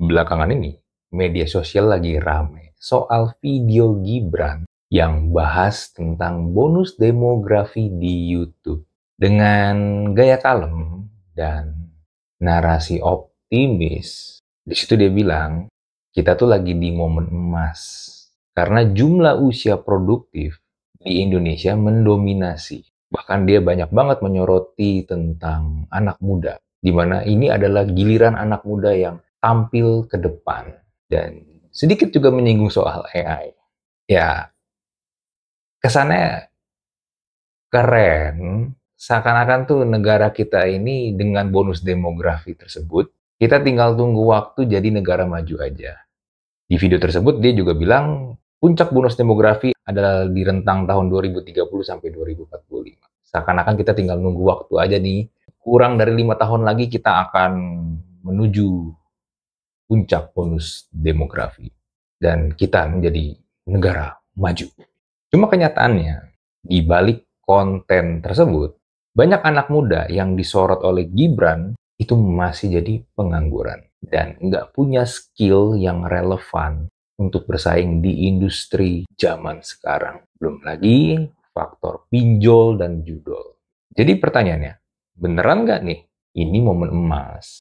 Belakangan ini, media sosial lagi rame soal video Gibran yang bahas tentang bonus demografi di YouTube. Dengan gaya kalem dan narasi optimis, di situ dia bilang, kita tuh lagi di momen emas. Karena jumlah usia produktif di Indonesia mendominasi. Bahkan dia banyak banget menyoroti tentang anak muda, di mana ini adalah giliran anak muda yang tampil ke depan. Dan sedikit juga menyinggung soal AI. Ya, kesannya keren, seakan-akan tuh negara kita ini dengan bonus demografi tersebut, kita tinggal tunggu waktu jadi negara maju aja. Di video tersebut dia juga bilang, puncak bonus demografi adalah di rentang tahun 2030 sampai 2045. Seakan-akan kita tinggal nunggu waktu aja nih, kurang dari 5 tahun lagi kita akan menuju puncak bonus demografi. Dan kita menjadi negara maju. Cuma kenyataannya, di balik konten tersebut, banyak anak muda yang disorot oleh Gibran itu masih jadi pengangguran dan nggak punya skill yang relevan untuk bersaing di industri zaman sekarang. Belum lagi faktor pinjol dan judol. Jadi pertanyaannya, beneran nggak nih ini momen emas?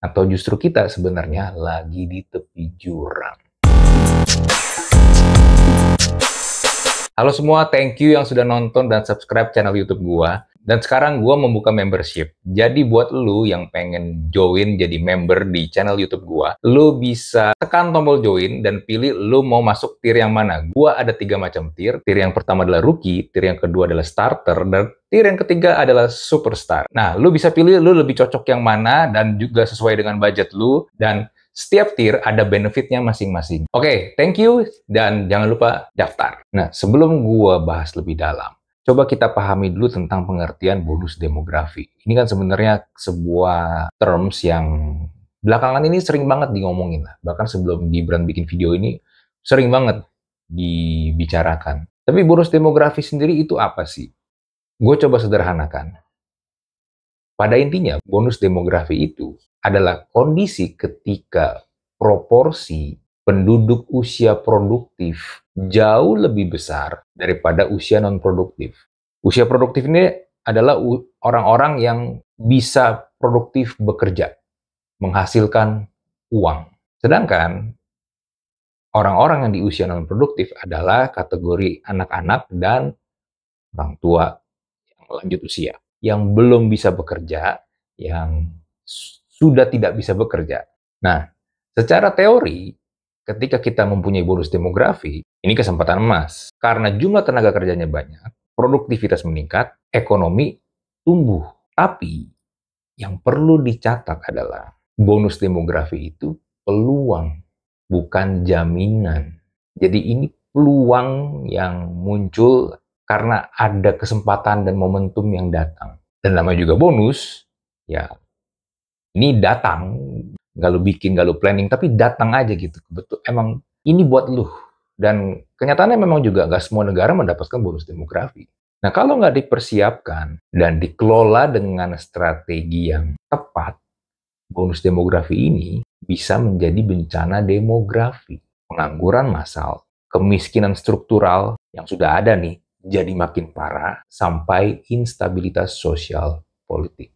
Atau justru kita sebenarnya lagi di tepi jurang? Halo semua, thank you yang sudah nonton dan subscribe channel YouTube gua. Dan sekarang gua membuka membership. Jadi buat lu yang pengen join jadi member di channel YouTube gua, lu bisa tekan tombol join dan pilih lu mau masuk tier yang mana. Gua ada 3 macam tier. Tier yang pertama adalah rookie, tier yang kedua adalah starter, dan tier yang ketiga adalah superstar. Nah, lu bisa pilih lu lebih cocok yang mana dan juga sesuai dengan budget lu, dan setiap tier ada benefitnya masing-masing. Oke, thank you, dan jangan lupa daftar. Nah, sebelum gua bahas lebih dalam, coba kita pahami dulu tentang pengertian bonus demografi. Ini kan sebenarnya sebuah terms yang belakangan ini sering banget ngomongin lah. Bahkan sebelum Gibran bikin video ini, sering banget dibicarakan. Tapi bonus demografi sendiri itu apa sih? Gue coba sederhanakan. Pada intinya, bonus demografi itu adalah kondisi ketika proporsi penduduk usia produktif jauh lebih besar daripada usia non-produktif. Usia produktif ini adalah orang-orang yang bisa produktif bekerja, menghasilkan uang. Sedangkan orang-orang yang di usia non-produktif adalah kategori anak-anak dan orang tua yang lanjut usia, yang belum bisa bekerja, yang sudah tidak bisa bekerja. Nah, secara teori, ketika kita mempunyai bonus demografi, ini kesempatan emas. Karena jumlah tenaga kerjanya banyak, produktivitas meningkat, ekonomi tumbuh. Tapi, yang perlu dicatat adalah bonus demografi itu peluang, bukan jaminan. Jadi ini peluang yang muncul karena ada kesempatan dan momentum yang datang. Dan namanya juga bonus, ya ini datang, nggak lu bikin, nggak lu planning, tapi datang aja gitu. Betul, emang ini buat lu. Dan kenyataannya memang juga nggak semua negara mendapatkan bonus demografi. Nah, kalau nggak dipersiapkan dan dikelola dengan strategi yang tepat, bonus demografi ini bisa menjadi bencana demografi, pengangguran massal, kemiskinan struktural yang sudah ada nih, jadi makin parah, sampai instabilitas sosial politik.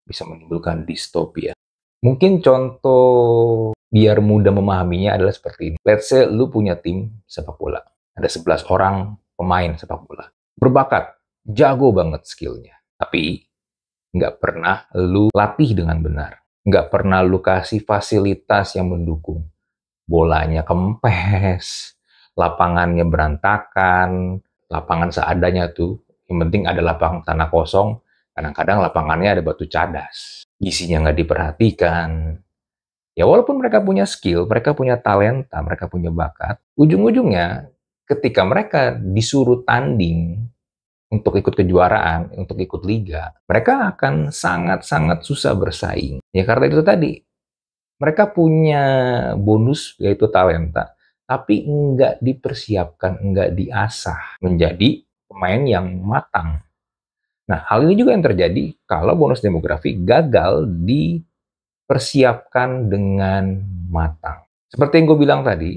Bisa menimbulkan distopia. Mungkin contoh biar mudah memahaminya adalah seperti ini. Let's say lu punya tim sepak bola. Ada 11 orang pemain sepak bola. Berbakat, jago banget skillnya. Tapi nggak pernah lu latih dengan benar. Nggak pernah lu kasih fasilitas yang mendukung. Bolanya kempes, lapangannya berantakan, lapangan seadanya tuh. Yang penting ada lapangan tanah kosong, kadang-kadang lapangannya ada batu cadas. Isinya nggak diperhatikan. Ya walaupun mereka punya skill, mereka punya talenta, mereka punya bakat, ujung-ujungnya ketika mereka disuruh tanding untuk ikut kejuaraan, untuk ikut liga, mereka akan sangat-sangat susah bersaing. Ya karena itu tadi, mereka punya bonus yaitu talenta, tapi nggak dipersiapkan, nggak diasah menjadi pemain yang matang. Nah, hal ini juga yang terjadi kalau bonus demografi gagal dipersiapkan dengan matang. Seperti yang gue bilang tadi,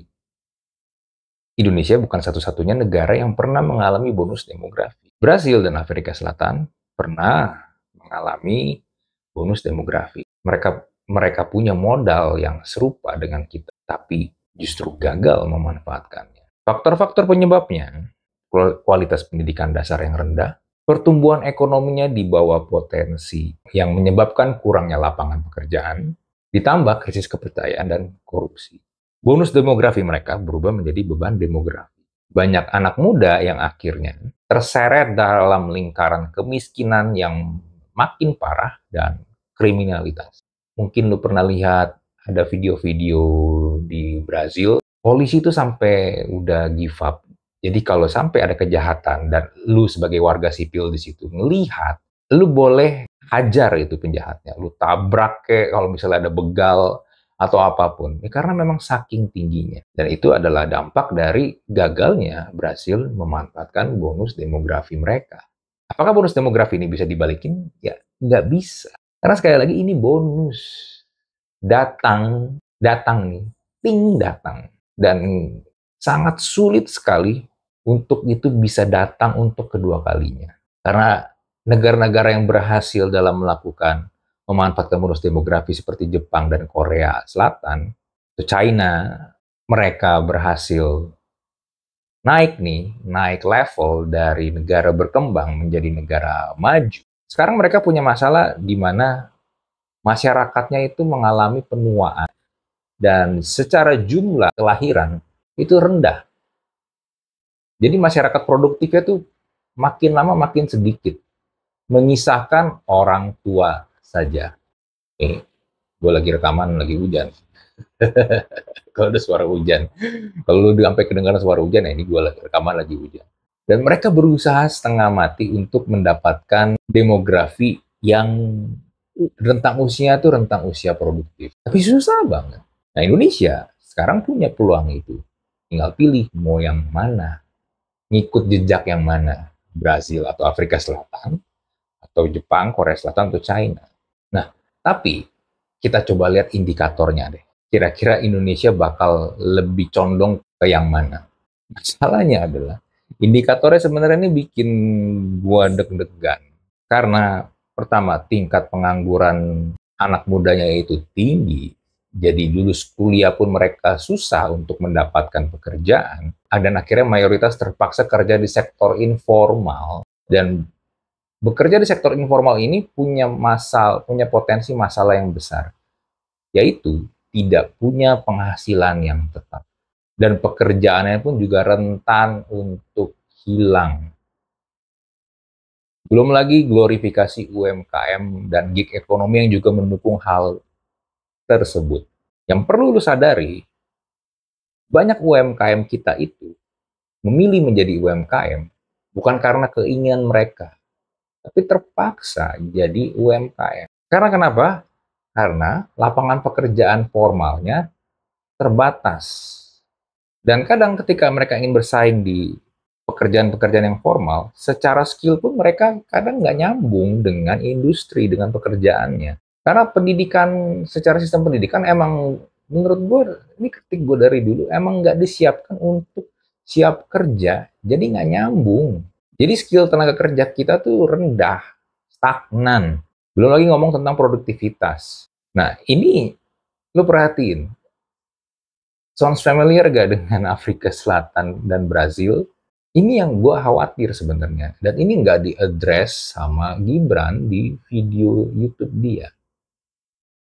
Indonesia bukan satu-satunya negara yang pernah mengalami bonus demografi. Brasil dan Afrika Selatan pernah mengalami bonus demografi. Mereka punya modal yang serupa dengan kita, tapi justru gagal memanfaatkannya. Faktor-faktor penyebabnya, kualitas pendidikan dasar yang rendah, pertumbuhan ekonominya di bawah potensi yang menyebabkan kurangnya lapangan pekerjaan, ditambah krisis kepercayaan dan korupsi. Bonus demografi mereka berubah menjadi beban demografi. Banyak anak muda yang akhirnya terseret dalam lingkaran kemiskinan yang makin parah dan kriminalitas. Mungkin lu pernah lihat ada video-video di Brazil, polisi itu sampai udah give up. Jadi kalau sampai ada kejahatan dan lu sebagai warga sipil di situ melihat, lu boleh hajar itu penjahatnya, lu tabrak kayak kalau misalnya ada begal atau apapun. Ya, karena memang saking tingginya. Dan itu adalah dampak dari gagalnya Brasil memanfaatkan bonus demografi mereka. Apakah bonus demografi ini bisa dibalikin? Ya, nggak bisa. Karena sekali lagi ini bonus. Datang nih, ting datang. Dan sangat sulit sekali untuk itu bisa datang untuk kedua kalinya. Karena negara-negara yang berhasil dalam melakukan memanfaatkan bonus demografi seperti Jepang dan Korea Selatan, itu China, mereka berhasil naik level dari negara berkembang menjadi negara maju. Sekarang mereka punya masalah di mana masyarakatnya itu mengalami penuaan dan secara jumlah kelahiran itu rendah. Jadi masyarakat produktifnya tuh makin lama makin sedikit, mengisahkan orang tua saja. Gue lagi rekaman, lagi hujan. Kalau ada suara hujan. Kalau lu sampai kedengaran suara hujan, ya ini gue lagi rekaman, lagi hujan. Dan mereka berusaha setengah mati untuk mendapatkan demografi yang rentang usia itu rentang usia produktif. Tapi susah banget. Nah, Indonesia sekarang punya peluang itu. Tinggal pilih mau yang mana. Ngikut jejak yang mana. Brazil atau Afrika Selatan, atau Jepang, Korea Selatan, atau China. Nah, tapi kita coba lihat indikatornya deh. Kira-kira Indonesia bakal lebih condong ke yang mana? Masalahnya adalah indikatornya sebenarnya ini bikin gua deg-degan. Karena pertama, tingkat pengangguran anak mudanya itu tinggi. Jadi lulus kuliah pun mereka susah untuk mendapatkan pekerjaan. Dan akhirnya mayoritas terpaksa kerja di sektor informal. Dan bekerja di sektor informal ini punya potensi masalah yang besar, yaitu tidak punya penghasilan yang tetap. Dan pekerjaannya pun juga rentan untuk hilang. Belum lagi glorifikasi UMKM dan gig ekonomi yang juga mendukung hal tersebut. Yang perlu lu sadari, banyak UMKM kita itu memilih menjadi UMKM bukan karena keinginan mereka, tapi terpaksa jadi UMKM. Karena kenapa? Karena lapangan pekerjaan formalnya terbatas. Dan kadang ketika mereka ingin bersaing di pekerjaan-pekerjaan yang formal, secara skill pun mereka kadang nggak nyambung dengan industri, dengan pekerjaannya. Karena pendidikan, secara sistem pendidikan emang menurut gue, ini kritik gue dari dulu, emang nggak disiapkan untuk siap kerja, jadi nggak nyambung. Jadi skill tenaga kerja kita tuh rendah, stagnan. Belum lagi ngomong tentang produktivitas. Nah, ini lu perhatiin. Sounds familiar gak dengan Afrika Selatan dan Brazil? Ini yang gue khawatir sebenarnya. Dan ini nggak diadres sama Gibran di video YouTube dia.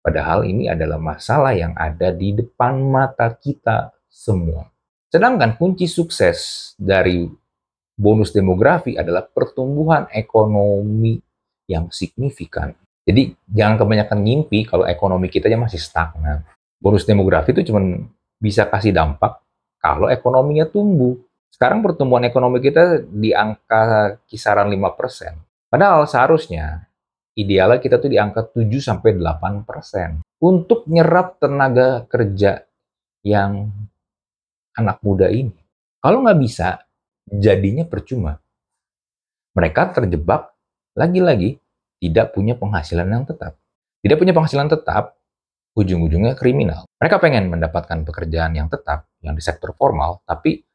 Padahal ini adalah masalah yang ada di depan mata kita semua. Sedangkan kunci sukses dari bonus demografi adalah pertumbuhan ekonomi yang signifikan. Jadi jangan kebanyakan ngimpi kalau ekonomi kita masih stagnan. Bonus demografi itu cuma bisa kasih dampak kalau ekonominya tumbuh. Sekarang pertumbuhan ekonomi kita di angka kisaran 5%. Padahal seharusnya idealnya kita tuh di angka 7-8% untuk nyerap tenaga kerja yang anak muda ini. Kalau nggak bisa, jadinya percuma. Mereka terjebak lagi-lagi tidak punya penghasilan yang tetap. Tidak punya penghasilan tetap, ujung-ujungnya kriminal. Mereka pengen mendapatkan pekerjaan yang tetap, yang di sektor formal, tapi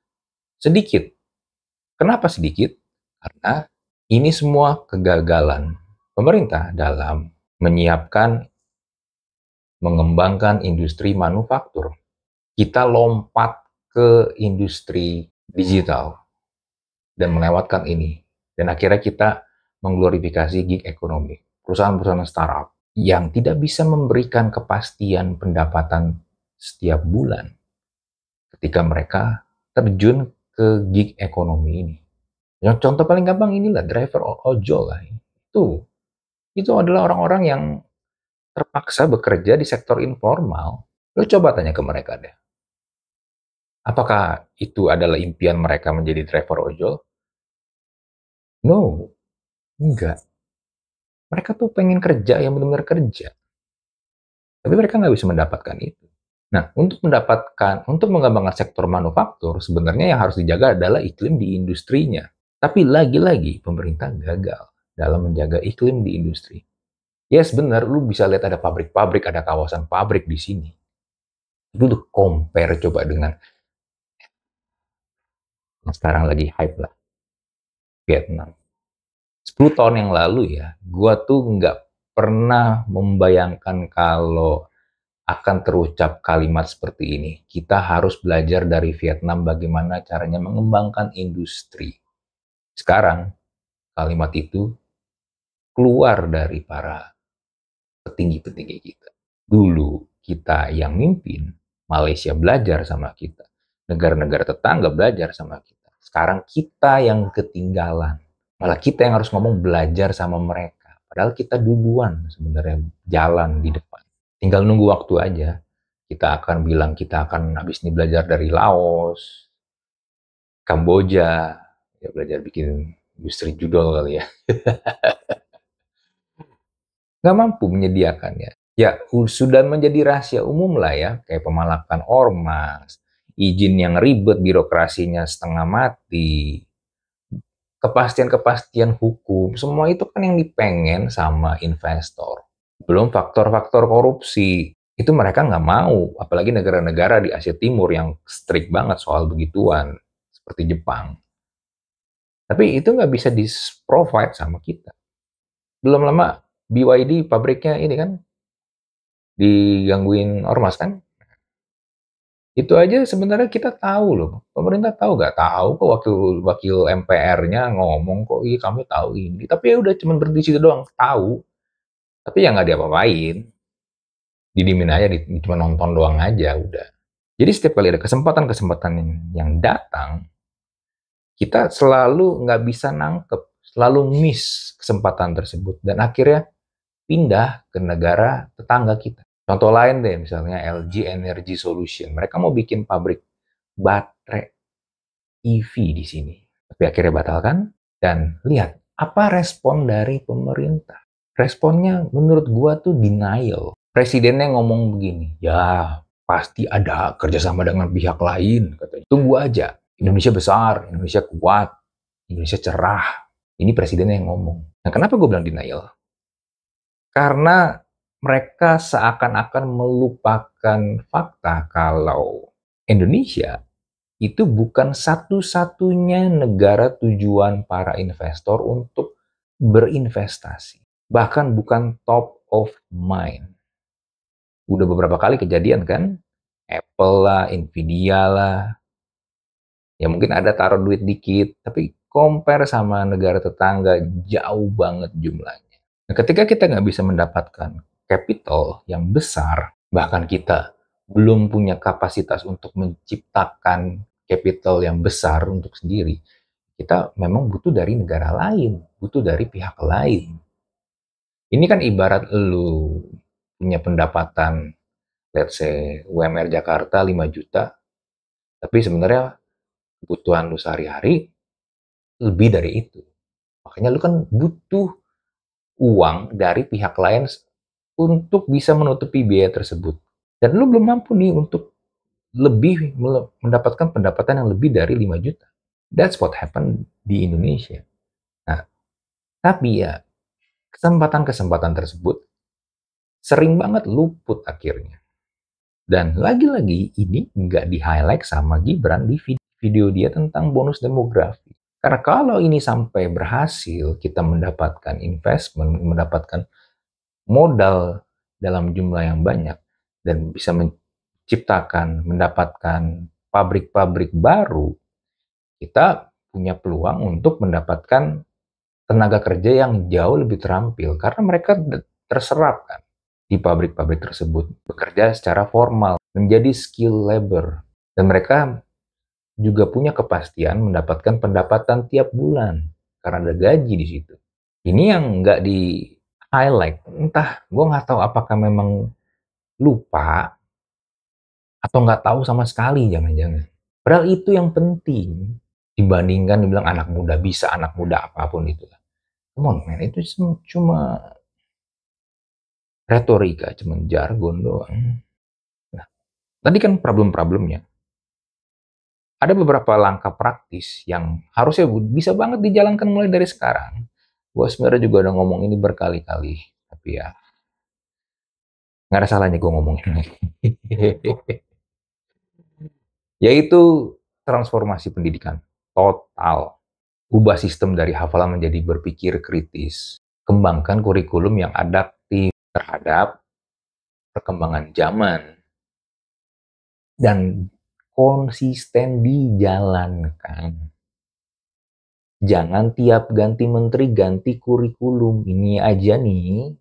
sedikit. Kenapa sedikit? Karena ini semua kegagalan pemerintah dalam menyiapkan, mengembangkan industri manufaktur. Kita lompat ke industri digital dan melewatkan ini. Dan akhirnya kita mengglorifikasi gig ekonomi. Perusahaan-perusahaan startup yang tidak bisa memberikan kepastian pendapatan setiap bulan ketika mereka terjun ke gig ekonomi ini. Yang contoh paling gampang inilah driver ojol lah. Itu adalah orang-orang yang terpaksa bekerja di sektor informal. Lo coba tanya ke mereka deh. Apakah itu adalah impian mereka menjadi driver ojol? No, enggak. Mereka tuh pengen kerja yang benar-benar kerja. Tapi mereka nggak bisa mendapatkan itu. Nah, untuk mengembangkan sektor manufaktur, sebenarnya yang harus dijaga adalah iklim di industrinya. Tapi lagi-lagi pemerintah gagal dalam menjaga iklim di industri. Yes, benar, lu bisa lihat ada pabrik-pabrik, ada kawasan pabrik di sini. Tapi lu compare coba dengan yang sekarang lagi hype lah, Vietnam. 10 tahun yang lalu ya, gua tuh nggak pernah membayangkan kalau akan terucap kalimat seperti ini. Kita harus belajar dari Vietnam bagaimana caranya mengembangkan industri. Sekarang, kalimat itu keluar dari para petinggi-petinggi kita. Dulu kita yang mimpin, Malaysia belajar sama kita. Negara-negara tetangga belajar sama kita. Sekarang kita yang ketinggalan. Malah kita yang harus ngomong belajar sama mereka. Padahal kita duluan sebenarnya jalan di depan. Tinggal nunggu waktu aja. Kita akan bilang kita akan habis ini belajar dari Laos, Kamboja, ya belajar bikin industri judol kali ya. Nggak mampu menyediakannya. Ya, sudah menjadi rahasia umum lah ya, kayak pemalakan ormas, izin yang ribet, birokrasinya setengah mati, kepastian-kepastian hukum, semua itu kan yang dipengen sama investor. Belum faktor-faktor korupsi, itu mereka nggak mau, apalagi negara-negara di Asia Timur yang strict banget soal begituan, seperti Jepang. Tapi itu nggak bisa di-provide sama kita. Belum lama BYD pabriknya ini kan digangguin ormas kan? Itu aja sebenarnya kita tahu loh. Pemerintah tahu nggak? Tahu kok wakil wakil MPR-nya ngomong kok, iya kami tahu ini. Tapi ya udah cuma berhenti situ doang, tahu. Tapi ya nggak diapa-apain. Didimin aja, cuma nonton doang aja, udah. Jadi setiap kali ada kesempatan-kesempatan yang datang, kita selalu nggak bisa nangkep, selalu miss kesempatan tersebut. Dan akhirnya pindah ke negara tetangga kita. Contoh lain deh, misalnya LG Energy Solution. Mereka mau bikin pabrik baterai EV di sini. Tapi akhirnya batalkan. Dan lihat, apa respon dari pemerintah? Responnya menurut gua tuh denial. Presidennya ngomong begini, ya pasti ada kerjasama dengan pihak lain. Katanya. Tunggu aja, Indonesia besar, Indonesia kuat, Indonesia cerah. Ini presidennya yang ngomong. Nah kenapa gue bilang denial? Karena mereka seakan-akan melupakan fakta kalau Indonesia itu bukan satu-satunya negara tujuan para investor untuk berinvestasi. Bahkan bukan top of mind. Udah beberapa kali kejadian kan? Apple lah, Nvidia lah. Ya mungkin ada taruh duit dikit, tapi compare sama negara tetangga jauh banget jumlahnya. Nah, ketika kita nggak bisa mendapatkan capital yang besar, bahkan kita belum punya kapasitas untuk menciptakan capital yang besar untuk sendiri, kita memang butuh dari negara lain, butuh dari pihak lain. Ini kan ibarat lu punya pendapatan, let's say UMR Jakarta 5 juta, tapi sebenarnya kebutuhan lu sehari-hari lebih dari itu. Makanya lu kan butuh uang dari pihak lain untuk bisa menutupi biaya tersebut. Dan lu belum mampu nih untuk lebih mendapatkan pendapatan yang lebih dari 5 juta. That's what happened di Indonesia. Nah, tapi ya kesempatan-kesempatan tersebut sering banget luput akhirnya. Dan lagi-lagi ini nggak di-highlight sama Gibran di video dia tentang bonus demografi. Karena kalau ini sampai berhasil, kita mendapatkan investment, mendapatkan modal dalam jumlah yang banyak, dan bisa menciptakan, mendapatkan pabrik-pabrik baru, kita punya peluang untuk mendapatkan tenaga kerja yang jauh lebih terampil, karena mereka terserap kan di pabrik-pabrik tersebut, bekerja secara formal, menjadi skill labor, dan mereka juga punya kepastian mendapatkan pendapatan tiap bulan, karena ada gaji di situ. Ini yang nggak di highlight, entah gue nggak tahu apakah memang lupa atau nggak tahu sama sekali, jangan-jangan. Padahal itu yang penting dibandingkan dibilang anak muda bisa, anak muda apapun itu. Come on man, itu cuma retorika, cuma jargon doang. Nah, tadi kan problem-problemnya. Ada beberapa langkah praktis yang harusnya bisa banget dijalankan mulai dari sekarang. Gue sebenarnya juga udah ngomong ini berkali-kali, tapi ya nggak ada salahnya gue ngomongin lagi. Yaitu transformasi pendidikan total. Ubah sistem dari hafalan menjadi berpikir kritis. Kembangkan kurikulum yang adaptif terhadap perkembangan zaman. Dan konsisten dijalankan. Jangan tiap ganti menteri ganti kurikulum. Ini aja nih,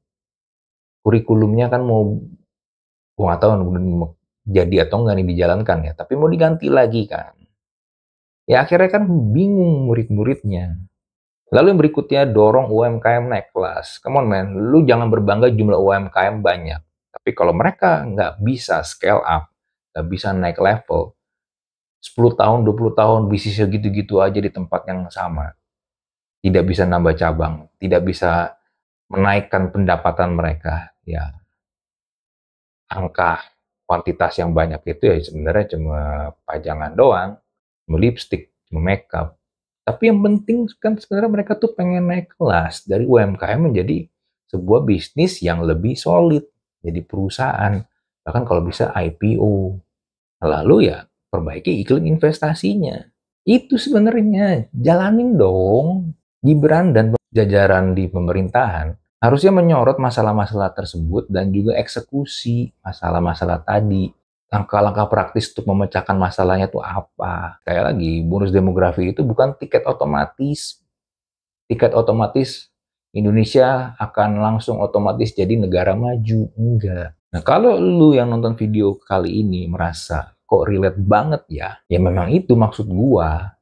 kurikulumnya kan mau, gua nggak tahu jadi atau nggak nih dijalankan ya, tapi mau diganti lagi kan. Ya akhirnya kan bingung murid-muridnya. Lalu yang berikutnya, dorong UMKM naik kelas. Come on man, lu jangan berbangga jumlah UMKM banyak. Tapi kalau mereka nggak bisa scale up, nggak bisa naik level, 10 tahun, 20 tahun bisnisnya gitu-gitu aja di tempat yang sama. Tidak bisa nambah cabang, tidak bisa menaikkan pendapatan mereka. Ya, angka kuantitas yang banyak itu ya sebenarnya cuma pajangan doang, cuma lipstick, cuma makeup. Tapi yang penting kan sebenarnya mereka tuh pengen naik kelas dari UMKM menjadi sebuah bisnis yang lebih solid, jadi perusahaan, bahkan kalau bisa IPO. Lalu ya perbaiki iklim investasinya. Itu sebenarnya jalanin dong. Gibran dan jajaran di pemerintahan harusnya menyorot masalah-masalah tersebut dan juga eksekusi masalah-masalah tadi. Langkah-langkah praktis untuk memecahkan masalahnya itu apa? Kayak lagi, bonus demografi itu bukan tiket otomatis. Tiket otomatis Indonesia akan langsung otomatis jadi negara maju. Enggak. Nah, kalau lu yang nonton video kali ini merasa kok relate banget ya, ya memang itu maksud gua.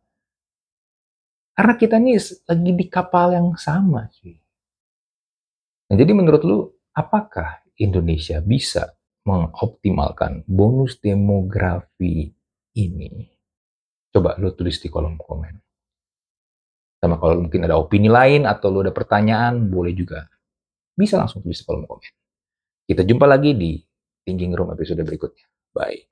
Karena kita nih lagi di kapal yang sama sih. Nah, jadi menurut lu, apakah Indonesia bisa mengoptimalkan bonus demografi ini? Coba lu tulis di kolom komen. Sama kalau mungkin ada opini lain atau lu ada pertanyaan, boleh juga. Bisa langsung tulis di kolom komen. Kita jumpa lagi di Thinking Room episode berikutnya. Bye.